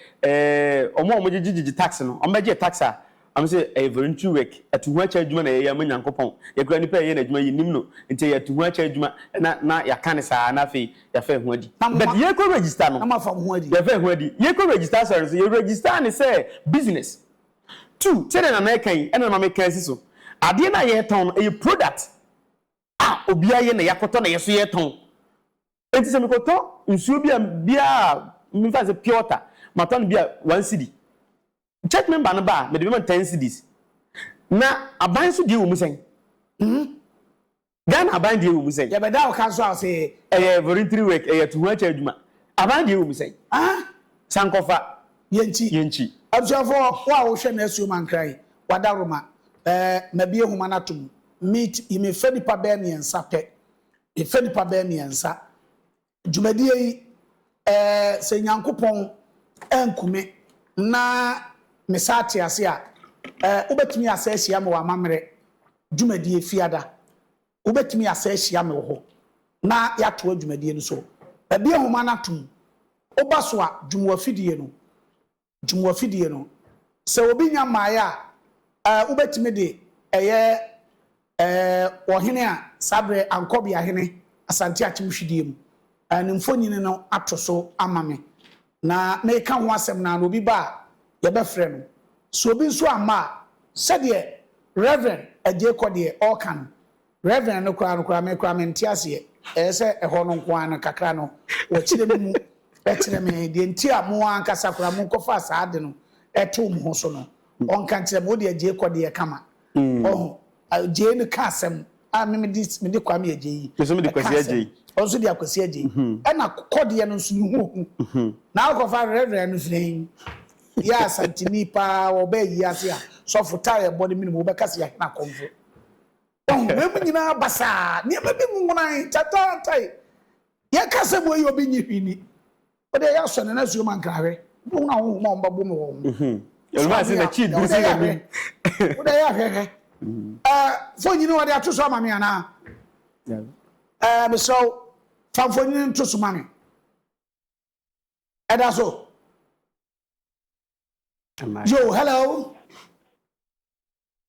omo gigi tax no omo be taxa am say voluntary work atu hu acha adwuma na ye ya manyankopon ye kura ni pa ye na adwuma yinim no nti ye atu hu acha adwuma na ya kan sa na fe ya fa hu adi but ye ko register no na fa hu adi ya fa hu adi ye ko register sorry so ye register ni say business two say na na kan e na ma kan si so ade na ye ton e product obia ye na yakoto na yeso ye ton enti se mikoto nsuo bia mi fa se pure water maton bia 1 cedi check member na ba me de 10 cedis na aban so die wo musen Ghana aban die wo musen ye be da o kan so say voluntary work to watch adwuma aban die wo musen sankofa yenchi abjafo wa wo hwe na asuo man krai wadaroma na bie huma na tum meet ime fedi pa be miensa pe e fedi pa be miensa djumadie yi se nyankopon enkume na mesati ase a obetumi asa ahia me wa mamre djumadie fiada obetumi asa ahia me ho na yato djumadie no so bie huma na tum obaso a djumwa fidie no se obi nya maaya obetumi de eye ohene a sabre ankobia hene asante achimhwidie mu nimfonyine no atoso amame na meka ho asem na obi ba ye be frɛ no so obi nso ama sɛdeɛ reverend agye kɔdeɛ ɔkan reverend no kura me ntiase sɛ ɛhɔ no nko an kakra no wɔkyire mu ɛkyerɛ me de ntia mo ankasa kura mo kɔfa saade no ɛto mo ho so no ɔnka kyerɛ mo de agye kɔdeɛ kama ɔho agye no ka asem a me de kwa me agye yi so me de kwasi agye yi also de akwasi agye ɛna kɔdeɛ no nso hu na akɔfa reverend no flen ya santini pa obeyi ase a so futa ye body minimum obekase ya na konfo we nyina basa ne be ngunan tata tai ye kase bo yi obi nyihini o de ya so na suo man krawe na ho ma mbabo me wo elma se na chi dusi na mi o de ya hwehwe fo nyina wo de atoso ama me ana me so fo nyina ntoso ma me eda so Yo, hello.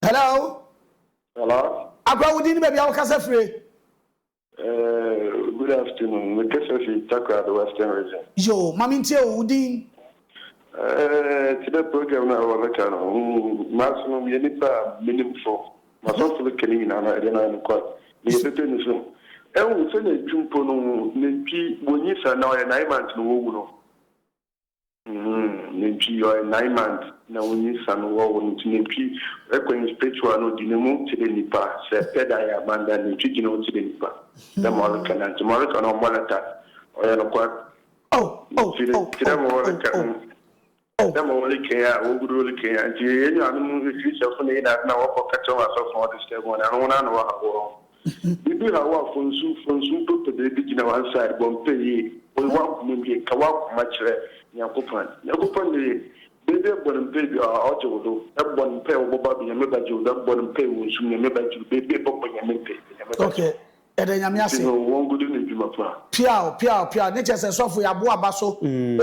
Hello. Hello. Agwa wudi ni baby awokasa free. Good afternoon. We kasa fi Takwa, the Western region. Yo, mami ntie wudi. Today program na waka no. Maximum ye nipa meaningful. Maso fulu keni na na na ko. Ye tete ni so. Ewu se na twumpo no nti bonyi sa na o 9 months no wo no. Nti yo 9 months na woni sanu wo nti nti ekwen spiritual no dinemu tide nipa se peda ya banda nti gino tide nipa da mo kana nti mo kana mo lata o ya no kwa tide mo kana da mo le ke ya wo guru le ke ya nti enyo anu christian fo ne na wo ko kacho wa so for this table na no na wa ha bibi ha wa fonsu to de bi gina one side bon pay o wa ku mi ka wa ku ma kire yakupan de bebe bon baby ojodo e bon pay wo baba bi me ba jodo bon pay wo sum me ba jodo bebe bokko nyame pay okay ede nyame ase no won gudu ne djuma pa pia ne chese sofo ya bo abaso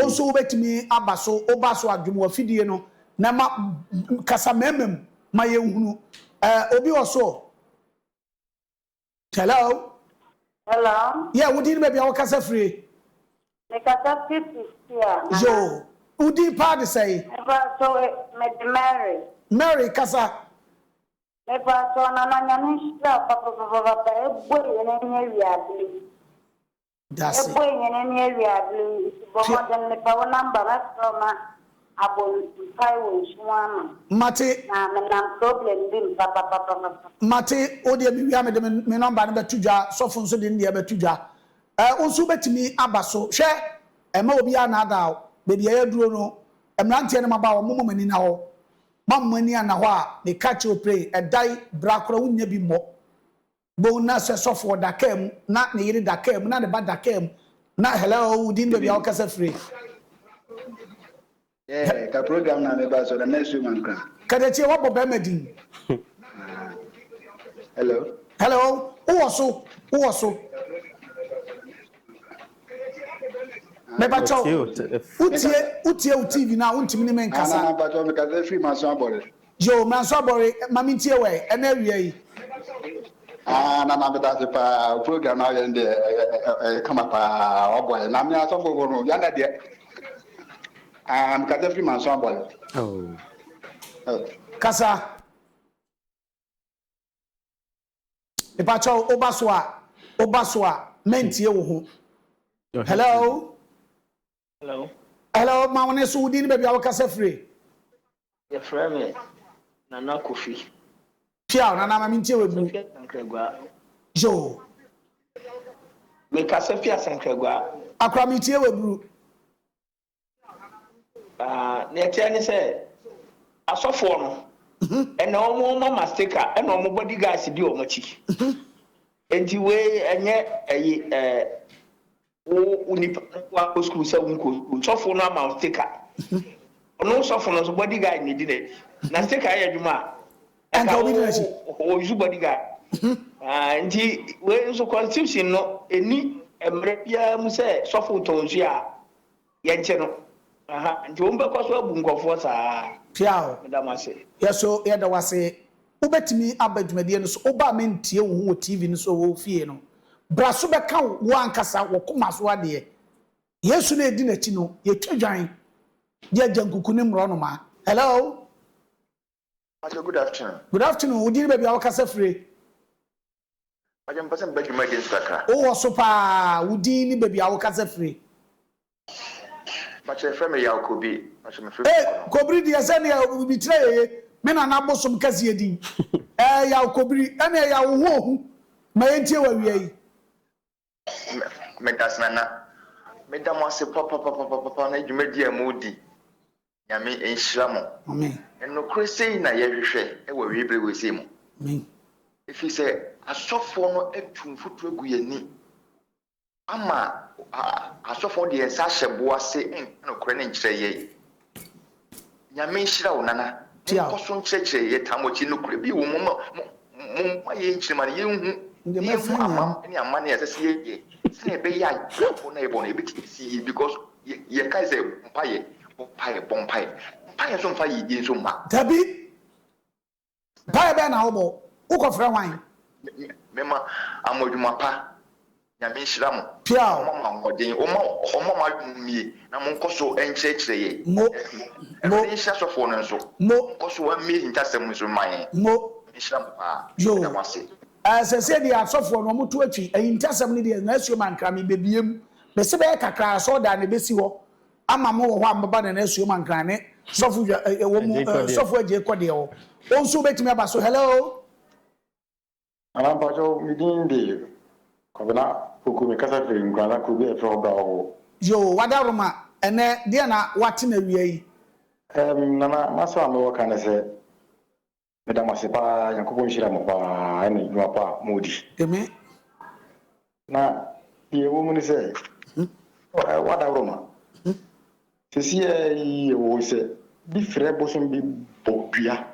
onso wo betimi abaso obaso adwumo afidie no na ma kasa memem ma yenhunu obi oso hello yeah wudi ni baby awokasa free Nekata 50 here. Yo, udi party say. So Mary. Mary kasa. Never so na nyamisha papa ebwe yenye wiadli. That's it. Ebwe yenye wiadli. Bomo den ne pa number restaurant abon paiwo shwama. Mate na problem dim papa. Mate odi bi wi ame de me number ne betudwa so fun so de ne betudwa. Onso betimi abaso hwe ema obi anada baby ya duro no emrante ne maba wo momani na ho mamani ana ho a me catch you pray edai brakora wunya bi mo bo na se sofo dakam na ne yiri dakam na ne ba dakam na hello udin baby ya okasa free ka program na me ba so the next woman kan kada che wo bobe medin hello who was me ba cho utie TV na untimi ni men kasa na ba cho me ka free man so abore yo man so abore mami tie we e na wie yi na be da se pa program na ye de kama pa oboy na me aso go no ya na de ka free man so abore kasa e ba cho obaso a mentie wo ho hello ma woni so udi ni baby awakasa free ya frame na kofi pia na mami ntie we bu jo me kasa pia sankagwa akra mi tie we bu na tie ni se asofo no ena omo mama sticker ena omo bodyguards di omo chi enti we enye unipa wa school se unko sofo no ama sticker ono sofo no so bodyguard ni di na sticker ya djuma anga obi di na chi o use bodyguard enti we so constitution no eni emre bia mu se sofo tonsu a ye nche no nti wo mbekọ so abu nkofo saa piao medamase yeso ye da wase ubetimi abadumade no so oba mentie wo ho TV no so wo fie no braso beka wo ankasa wo koma so ade yesu na edi na chi no ye twadwan ye jankuku ni mro no ma hello good afternoon udi baby awakasa free ajam pasan badumade nsaka wo so pa udi ni baby awakasa free mache frame ya Kobi mache me frame Kobri di ese ne bi tire me na na bosom kase edi ya Kobri ene ya wo hu ma yentie wa wiei me dasnana me damase papa na djumadi amudi nyame enhyiramo amen eno krese na yehwehwe e wa wiebre wese mu amen ifi se asofo no etumfutu egu yani ama asofo de ensa hyebo ase no kore ne nkyere ye nyame hyira wo nana koso nkyere ye tamochi no kore bi wo mo ye nkyere ma ye hu ama ni ama ne asese ye se be ya ko na ebo na ebiti because ye kai se mpaye so mfa yi so ma tabi mpaye be na obo ukofra wan mema amodwuma pa nyame hyira mo piao mama ngoden o mama mie na mo nkoso enkyekire ye mo hyira sofo no nso nkoso wa mie ntasem nso man mo hyira mo pa yo wase sese dia asofo no moto atwi ntasem ne dia na asuo man krami bebiem be se be kakra so da ne besi ho ama mo ho ambaba na asuo man krane sofo wo mu sofo aje kode ho onso betimi aba so hello ala bajo midinde kobena hukumi kasa firi nkwana kubi e fro ba ho yo wadaruma ene dia na wate na wiei nana maso amewo kana se medamase pa yankopon hira mo pa ene nwa pa modi emi na ye wo mu ni se wadaruma sisi ye wo se bi frɛ bosom bi bobua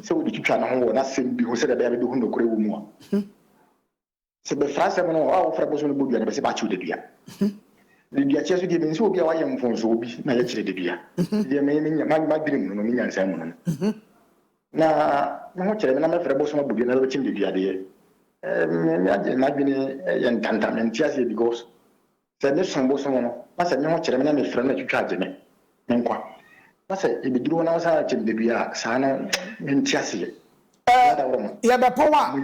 se wo ditwa na ho na sem bi ho se da ba bi hu ndokore wo mu a se be frase mo no wo frɛ bosom bi bobua na be se ba chi wo dedua dedua che so die ben se obi a wa yem fonso obi na ye kire dedua die me ma dirim no mi nyansa mu no na ho kire me na me frɛ bosom bobua na be chi dedua de me age na gbini ye ntantamenti ase because se ne so bosom no ma se me ho kire me na me frɛ na twitwa age me nkwa masa ebiduro na wasa chi dedua sana mentiase ye be powa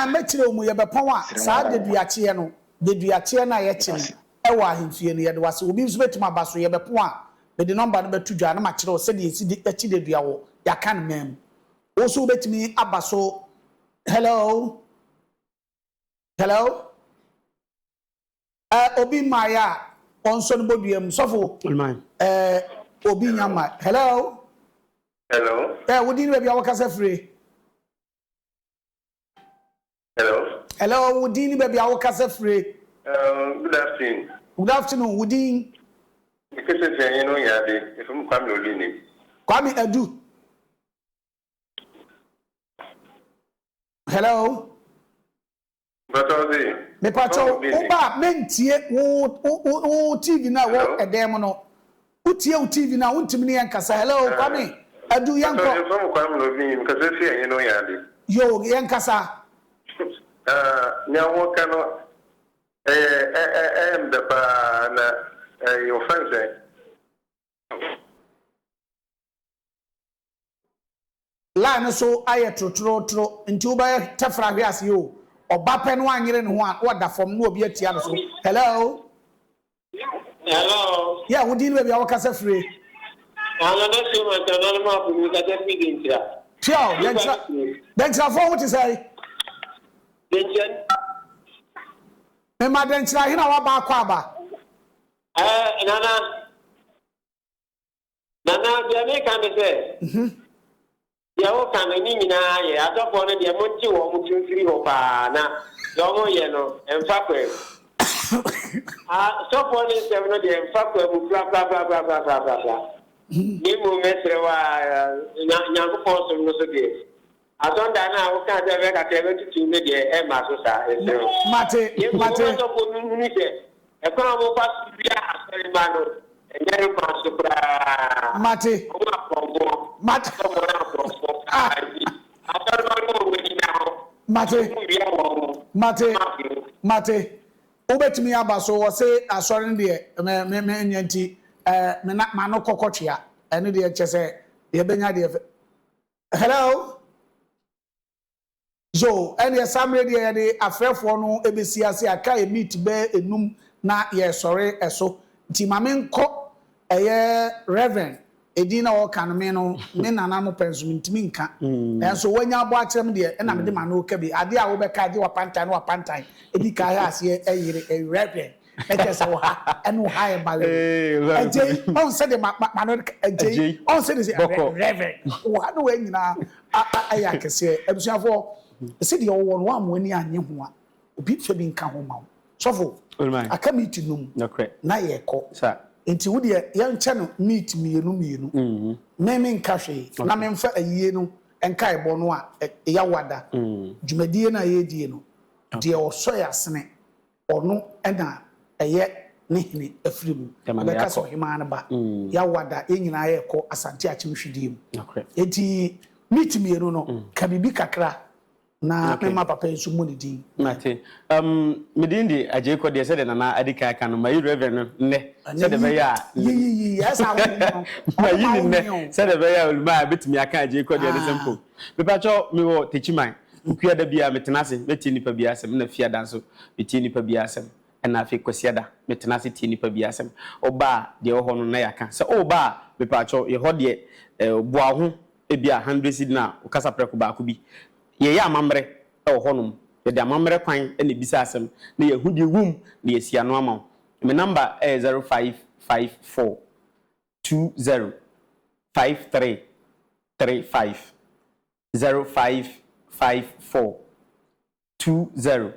metire mu ye be powa sa deduache no deduache na ye chine e wa ahemfie no ye de wase obi nso betima baso ye be powa be de number no betu dwa na ma kire o se de esi echi dedua wo ya kan mem wo so betimi abaso hello Obi Maya on son bodium sofo. Obi Nyama. Hello. Hello. Would you be our casa free? Hello. Hello, would you be our casa free? Good afternoon. Good afternoon, would you? Because you know, if I'm coming, Kwame Edu. Hello. Me pacho oba mentie wo TV na wo edem no utie wo TV na wontimi ne yankasa hello Kwame Edu yanko from Kwame Lovin because you know yadi yo yankasa nyawo kano the pa na your friends line so aye trotro nti wo ba tafra hwe ase yo oba pe no anyere ne ho a oda fom no obi atia no so hello yeah wo din we bia wo kasa free ana na so ma ta na ma fu mi ka ta fi din tira tio dentra for what is say denchen me ma dentra hina wa ba kwa ba nana bia me kan be say ya wo kan ni nyina ye atofo no de monti wo mu tumfiri ho pa na yo mo ye no emfa kwa sofo ni se no de emfa kwa mu bla ni mu mesre wa nyango ponso no so de azonda na wo kan de be ka te be tutu ne de e ma so sa mate so ko nu ni se e ko mo pa bia asere ma no enyere ma so pra mate obetimi abaso wo se asori de me nyanti me na mano kokotwea ene de chese de benya de hello so ene samre de de afrefo no ebesi ase aka e meet be enum na ye sori eso nti mame nko eye reverend edina wo kan me no me nana no pensum ntimi nka enso wanya abo akyerem de na me de ma no ka bi ade a wo be ka de wa pantan edi ka ha ase eyire reverend ekese wo ha eno ha e bale eje on se de ma no eje on se de reverend wo ha no we nyina aya kese ebusuafo se de wo no amwani anye ho a obi fe bi nka ho ma wo sofo aka meet num na ye ko enti wo de yanche no meet mienu meme nka hwe na memfa ayie no enka ebo no a ya wada dwumadie na ye die no de oso ya sene ono ena eye ne hene afrimu be ka so hima na ba ya wada enyina ye ko asante achimhwedie mu enti meet mienu no ka bibi kakra na mema papa ensu mu ne din mate medin di aje ko de se de na adika ka no mai reverend ne se de be ya yes I ma yini ne se de be ya ulma betimi aka aje ko de simple me pa cho me wo techiman ukua da bia metenase meti nipa bia asem na fia danso meti nipa bia asem na afi kwasiada metenase ti nipa bia asem oba de wo ho no na yaka se oba me pa cho ye ho de boa ho e bia 100 cedi na ukasa preko ba ko bi ye ya amamre e wo honum ye de amamre kwan e ne bisa asem na ye hudi wum na ye sia no ama me number 0554 20 5335 0554 20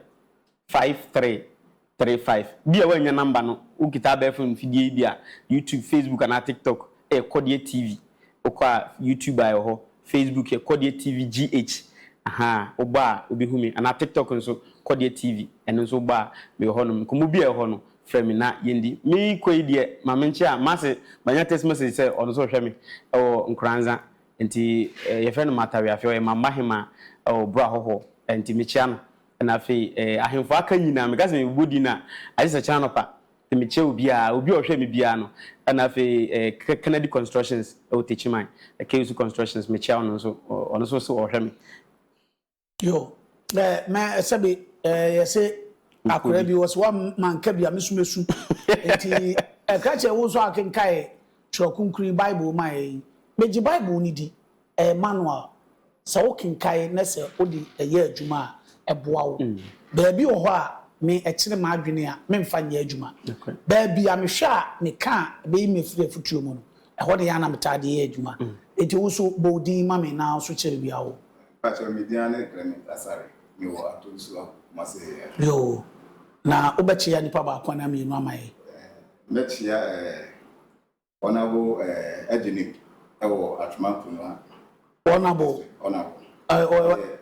5335 bia wanya number no ukita be phone fidie bia YouTube Facebook na TikTok Kodie TV okwa YouTube ayo ho Facebook Kodie TV GH aha oba obi humi ana TikTok nso Kodie TV eno nso ba me ho no komo bia ho no frame na yendi mi koi de mamenchi a mase banya text message say ono so hweme o nkranza enti ye fe no matawe afio e mama hema o bra hoho enti mechia no na fe ahemfo aka nyina me gase me bodi na agisa channel pa meche obi ohwe me bia no na fe Kennedy Constructions o techiman KUC Constructions mechia ono so so ohwe me yo me sabe say akora bi was one man ka bia mesumesu enti ka che wo so akenkai trokunkuri Bible mai meji Bible ni di manual so kenkai na se odi eye adwuma eboa wo ba bi wo ho a me ekyere ma adwene a me mfa nya adwuma ba bia me hwe a me ka be me firi afutuo mu no ɛhɔ de ya na metade ye adwuma enti wo so bodin ma me na so kyere bia wo Pacho mediane Clement Asare me wo atonso mase yo na obɛkye ya nipa ba kwa na me nu amaye mechia onabo Ejinik ewo atmantu no onabo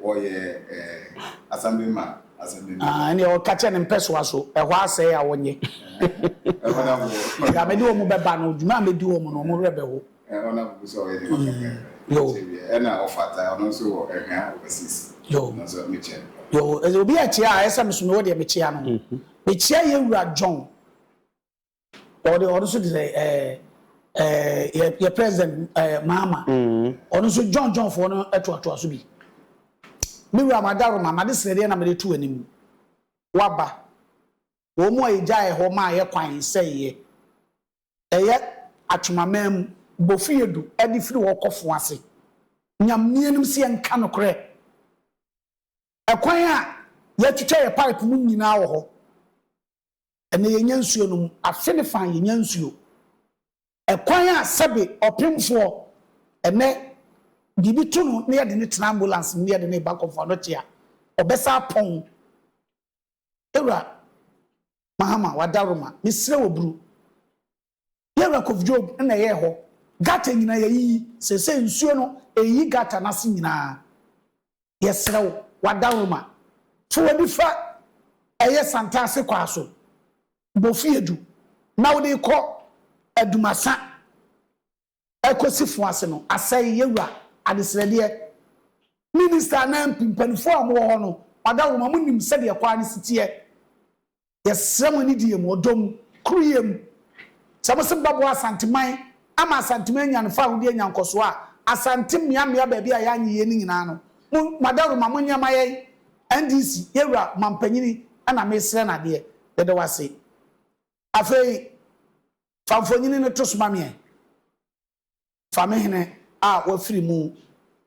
oye assemblyman and your catcher and peso so a was say I won ye. I may do more bano, do not do more rebel. Yo, and I offer also overseas. Yo, it will be a chair, as I'm so dear Michiano. Michia, you are John. Or the also say, your president, Mama, also John for no at what was to be. Mira madaro mama this ready na me tu anim waba wo mo eja ho ma ye kwan say ye eye atwomamam bofiedu edi firi wo kofo ase nyamnienim se enka no kore ekwan a ye twetwe ye pipe mu nyina wo ho ene ye nyansuo no afe ne fan ye nyansuo ekwan a sebe opemfo ene bibi tunu ne yade ne tena ambulance ne yade ne back of anotia obesa pon ewra mahama wadaroma misre wobru yewra kof job na ye ho gata nyina yi sese nsuo no eyi gata na se nyina yesrew wadaroma fo wadi fa eye santase kwaso bofiedu na wodi ko adumasa ekosifo ase no asai yewra adesrede minister na mpimpanfo am wo no wadaroma munim sede ye kwa ne sitie yesrem ni die mo dom kruyem samose babo asanteman ama asanteman nya ne fa wo die nya nkoso a asantem mia ba bia ya nye ni nyina no wadaroma munya maye NDC yewra mampanyini ana mesre na de de wase afei famfonyini no tosoma me famehene a wafiri mu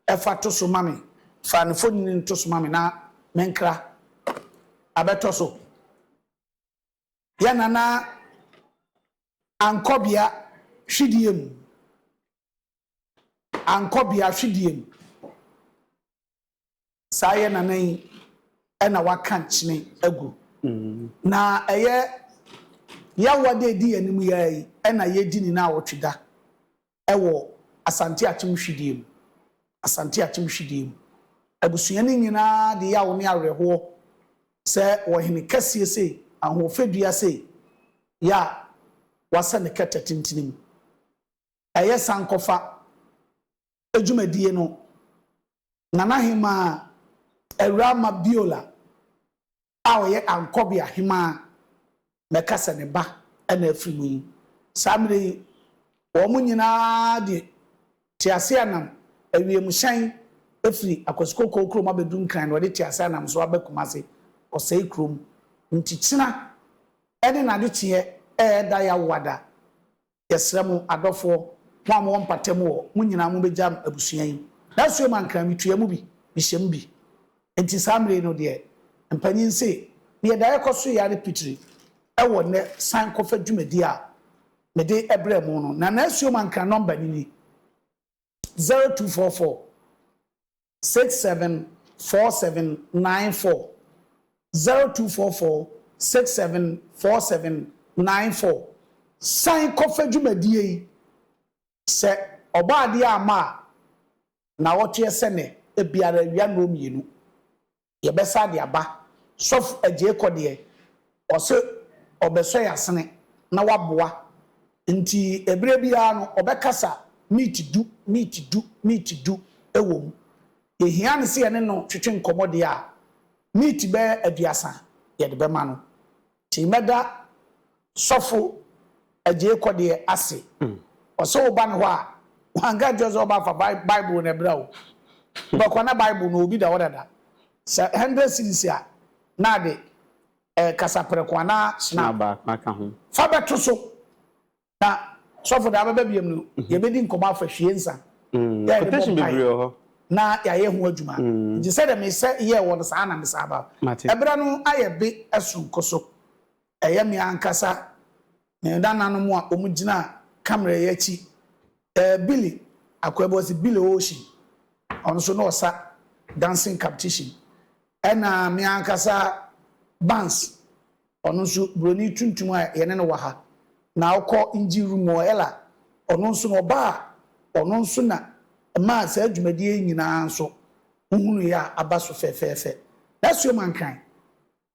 efa toso mame fa ne fonyini toso mame na menkra abetoso ya nana ankobia hwidiem saye nanan ena waka nchine agu na eye ya wade di anim yayi ena yedi ni na wotwida ewo asante atimhwidiem abusuani nyina de ya wo ne awerho se wo hene kasie se ahofadua se ya wasa ne katatintinim eye sankofa adwumadie no nanahima Erama Biola awoye ankobia hima mekasa ne ba ena afrimu yi samre wo munyina de tiase anam awiem hyan efiri akosikoko krom abedun kran no de tiase anam so abekumase osei krom ntikyina ene na de tie da ya wada yesremu adofo mo mpatem wo munyina mo bejam abusuan yi daso man kran mitue bi bihyem bi enti samre no de empanyin se ne da yakoso ya repitiri ewo ne san kofa dwumadi a me de ebremu no na naso man kran number ni 0244 674794 0244 674794 san kofa dwumadi yi se obaade ama na wote sene ebiara wia no mienu ye besa de aba sof agye kode ose obeso yasene na waboa nti ebre bia no obekasa meet do ewom ehia ne se ye ne no twetwe nkomode a meet be aduasa ye de be ma no ti meda sofo agye kode ase ose oba ne ho a wanga jozo oba fa bible na brawo ba kwana bible no obi da wodada 100 series a na de kasapre kwana sna ba maka ho fa beto so na sofo da baba biem no ye bedi nkoma fa hwiensa quotation be brio ho na yaye ho adwuma nti sɛ de me sɛ ye wɔ no saa na me saa ba ebra no aye be esonko so eye me ankasa ne dana no mu a omugina camera ye chi Billy akwebosi Billy Ocean on so no sa dancing competition ena me ankasa Banks ono so broni tuntum a ye ne no wa ha na akọ inji room o ela ono nso no ba ono nso na ma sa adwumadi nyina nso uhunu ya abaso fefefe that's man kan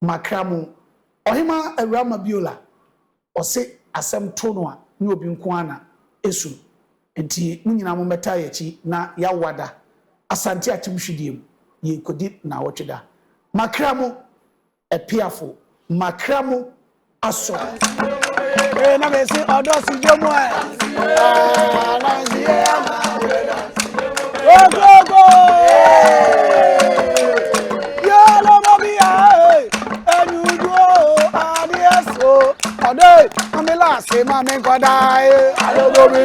makramo ohima awrama biola ose asem to no a ni obi nko ana esu enti nyina mo meta yachi na ya wada asante atimhwidiem ye kodi na wotweda makramo epiafo makramo aso na me si odo si jomo na si go yo lo mo bi enyudo adieso odo amela se ma me goda alo go bi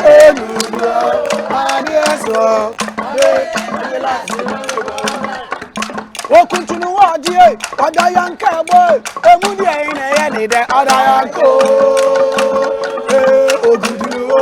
enyudo adieso amela se Okuntunu wadi oda yanka boy emudi ene ye ni de oda yanko